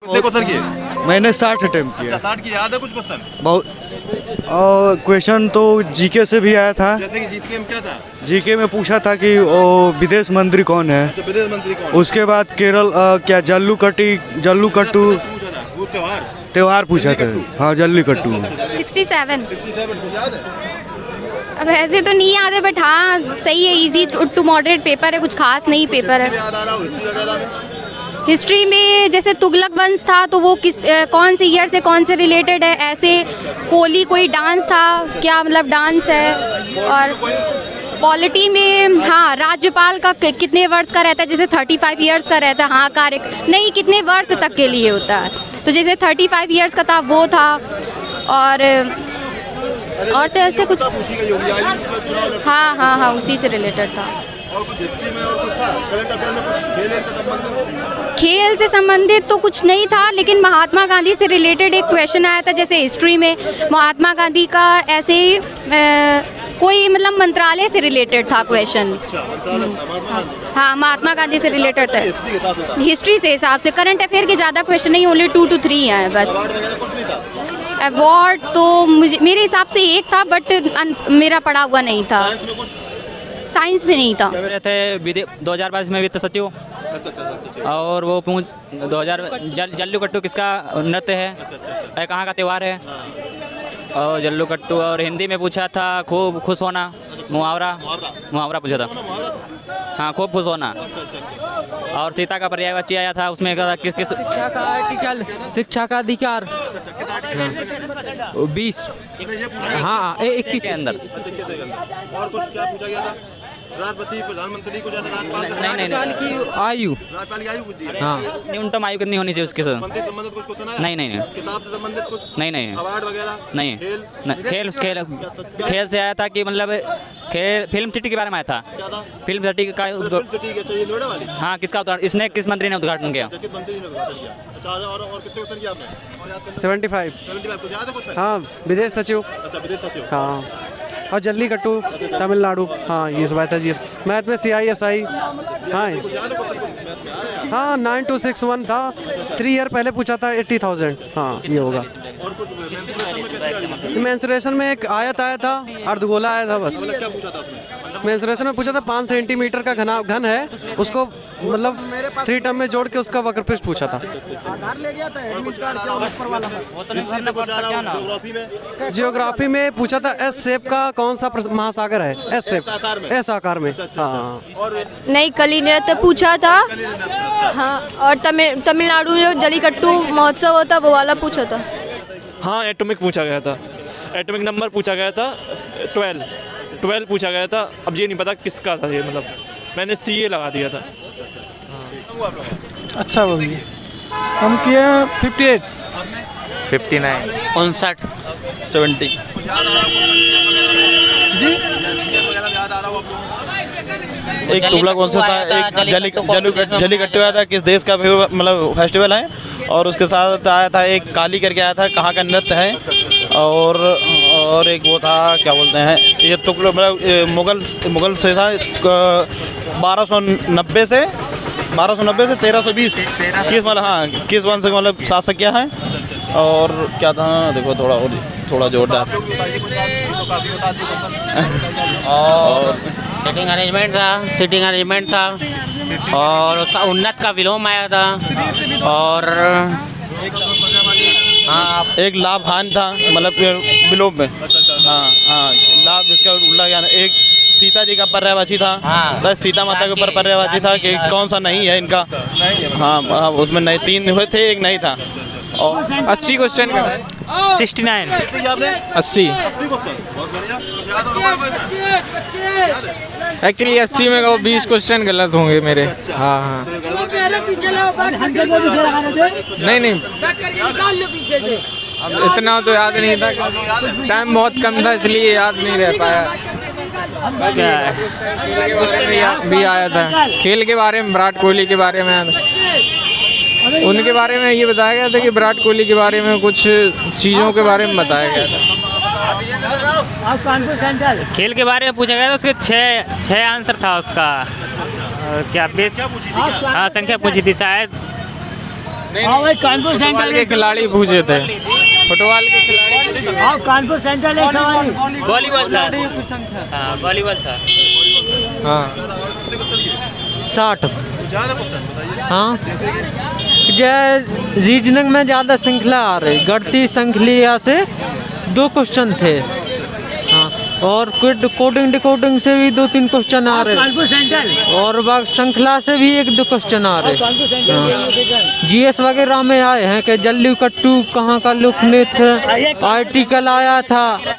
कितने क्वेश्चन किए? मैंने 60 अटेम्प्ट किया। 60 की याद है कुछ क्वेश्चन? बहुत क्वेश्चन तो जीके से भी आया था। जैसे कि जीके में क्या था? जीके में पूछा था कि विदेश मंत्री कौन है। अच्छा, विदेश मंत्री कौन? उसके बाद केरल क्या जल्लीकट्टू पूछा था वो त्योहार पूछा था। हाँ, जल्लीकट्टू। 67। 67 कुछ याद है? अब ऐसे तो नहीं याद है, बट हाँ सही है, इजी टू मॉडरेट पेपर है, कुछ खास नहीं पेपर है। याद आ रहा हो हिस्ट्री वगैरह में? हिस्ट्री में जैसे तुगलक वंश था तो वो कौन से ईयर से कौन से रिलेटेड है, ऐसे कोली कोई डांस था, क्या मतलब डांस है। और पॉलिटी में हाँ राज्यपाल का कितने वर्ष का रहता है, जैसे 35 इयर्स का रहता है। हाँ कार्य नहीं, कितने वर्ष तक के लिए होता है, तो जैसे 35 इयर्स का था वो था। और तो ऐसे कुछ पूछी गई होगी आयु का चुनाव। हाँ उसी से रिलेटेड था। और कुछ हिस्ट्री में और कुछ था? करंट अफेयर में कुछ खेल का संबंध? खेल से संबंधित तो कुछ नहीं था, लेकिन महात्मा गांधी से रिलेटेड एक क्वेश्चन आया था। जैसे हिस्ट्री में महात्मा गांधी का ऐसे ही कोई मतलब मंत्रालय से रिलेटेड था क्वेश्चन। अच्छा, मंत्रालय था महात्मा गांधी का। हाँ महात्मा गांधी से रिलेटेड था। हिस्ट्री के साथ होता। हिस्ट्री से हिसाब से करंट अफेयर के ज़्यादा क्वेश्चन नहीं, ओनली 2 to 3 हैं बस। अवार्ड वगैरह कुछ नहीं था? अवार्ड तो मेरे हिसाब से एक था, बट मेरा पढ़ा हुआ नहीं था। साइंस में कुछ? साइंस में नहीं था। मेरे थे 2022 में वित्त सचिव। अच्छा। और वो 2000 जल्लीकट्टू किसका नृत्य है, कहाँ का त्यौहार है। और जल्लीकट्टू। और हिंदी में पूछा था खूब खुश होना, मुहावरा पूछा था। हाँ, खूब खुश होना। और सीता का पर्यायवाची आया था, उसमें किस शिक्षा का अधिकार 20। हाँ 21 के अंदर। और कुछ क्या पूछा गया था? राष्ट्रपति प्रधानमंत्री को ज्यादा नहीं की आयु। राज्यपाल की आयु कुछ दी है? हाँ न्यूनतम आयु कितनी होनी चाहिए उसके साथ? मंत्री संबंधित कुछ क्वेश्चन है? नहीं। किताब से संबंधित कुछ? नहीं। अवार्ड वगैरह? नहीं। खेल से आया था कि मतलब फिल्म सिटी के बारे में आया था। क्या था? फिल्म सिटी का ठीक है, चाहिए नोएडा वाली? हाँ, किसका उद्घाटन, इसने किस मंत्री ने उद्घाटन किया? किस मंत्री ने उद्घाटन किया? अच्छा, और कितने क्वेश्चन किया आपने? और याद करना? 75। 75 कुछ याद है क्वेश्चन? हाँ विदेश सचिव। अच्छा, विदेश सचिव। हाँ और जल्लीकट्टू तमिलनाडु। हाँ ये सब आया था। जीएस मैथ में CISI। हाँ कुछ याद है क्वेश्चन? मैथ में आ रहा है? हाँ 9261 था। 3 ईयर पहले पूछा था 80,000। हाँ ये होगा। और कुछ मेंसुरेशन में कितनी गाड़ी थी? मेंसुरेशन में एक आयत आया था, अर्धगोला आया था बस। मतलब क्या पूछा था उसमें? मेंसुरेशन में पूछा था 5 सेंटीमीटर का घन है, उसको मतलब 3 टर्म में जोड़ के उसका वक्र पृष्ठ पूछा था। ज्योग्राफी में? जियोग्राफी में पूछा था एस शेप का कौन सा महासागर है। एस शेप आकार में? एस आकार में। हाँ और नहीं, कली नृत्य पूछा था। हाँ, और तमिलनाडु में जल्लीकट्टू महोत्सव होता वो वाला पूछा था। हाँ एटॉमिक पूछा गया था। एटॉमिक नंबर पूछा गया था 12 पूछा गया था। अब ये नहीं पता किसका था ये, मतलब मैंने CA लगा दिया था। अच्छा भाई हम किए 58। 59 59 70। जी एक तुगलक वंश था, एक जल्लीकट्टू आया था, किस देश का मतलब फेस्टिवल है। और उसके साथ आया था एक काली करके आया था, कहाँ का नृत्य है। और एक वो था क्या बोलते हैं, ये तुगलक मतलब मुगल से था 1290 से 1320 किस मतलब हाँ किस वंश का मतलब शासक क्या है। और क्या था देखो थोड़ा जोरदार। और सीटिंग अरेंजमेंट था और उसका उन्नत का विलोम आया था। और हाँ एक लाभ हानि था, मतलब विलोम में। हाँ लाभ जिसका उल्टा ज्ञान। एक सीता जी का पर्यायवाची था। हाँ सीता माता के ऊपर पर्यायवाची था कि कौन सा नहीं है इनका। हाँ उसमें नहीं 3 हुए थे, एक नहीं था। और 80 क्वेश्चन का 69 80। एक्चुअली 80 में 20 क्वेश्चन गलत होंगे मेरे। हाँ नहीं अब इतना तो याद नहीं था, टाइम बहुत कम था इसलिए याद नहीं रह पाया। भी आया था खेल के बारे में, विराट कोहली के बारे में आया था। उनके बारे में ये बताया गया था कि विराट कोहली के बारे में कुछ चीज़ों के बारे में बताया गया था। खेल के बारे में पूछा गया था, उसके 6 आंसर था उसका। और क्या बेस हाँ संख्या पूछी थी शायद हाँ भाई कानपुर फुटबॉल के खिलाड़ी पूछे थे, फुटबॉल के खिलाड़ी। हाँ कानपुर सेंट्रल एक सवाल। वॉलीबॉल था। हाँ वॉलीबॉल था। हाँ 60। ज़्यादा क्वेश्चन बताइए। हाँ जय रीजनिंग में ज़्यादा श्रृंखला आ रही, गणती श्रृंखला से 2 क्वेश्चन थे। हाँ और कोडिंग डिकोडिंग से भी 2-3 क्वेश्चन आ रहे, कानपुर सेंट्रल और बाग श्रृंखला से भी 1-2 क्वेश्चन आ रहे। जीएस वगैरह में आए हैं कि जल्लू कट्टू कहाँ का लोकनृत्य आर्टिकल आया था।